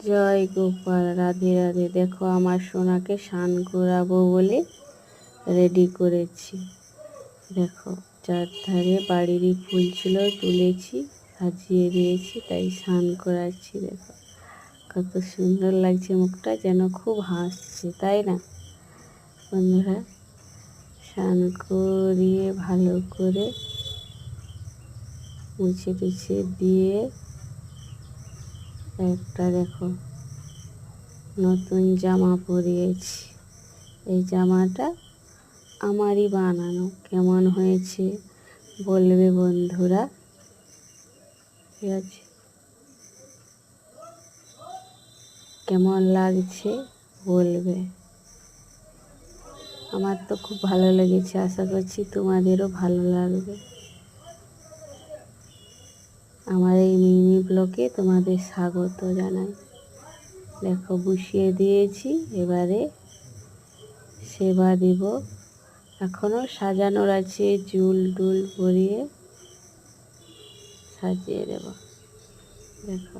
জয় গোপাল, রাধে রাধে। দেখো আমার সোনাকে স্নান করাবো বলে রেডি করেছি। দেখো চারধারে বাড়িরই ফুল ছিল, তুলেছি, সাজিয়ে দিয়েছি, তাই স্নান করাচ্ছি। দেখো কত সুন্দর লাগছে, মুখটা যেন খুব হাসছে, তাই না বন্ধুরা? স্নান করিয়ে ভালো করে মুছে টুছে দিয়ে একটা দেখো নতুন জামা পরিয়েছি। এই জামাটা আমারই বানানো। কেমন হয়েছে বলবে বন্ধুরা, ঠিক আছে? কেমন লাগছে বলবে। আমার তো খুব ভালো লেগেছে, আশা করছি তোমাদেরও ভালো লাগবে। আমার এই মিনি ব্লগে তোমাদের স্বাগত জানাই। দেখো বসিয়ে দিয়েছি, এবারে সেবা দেব। এখনও সাজানোর আছে, চুল টুল পরিয়ে সাজিয়ে দেব। দেখো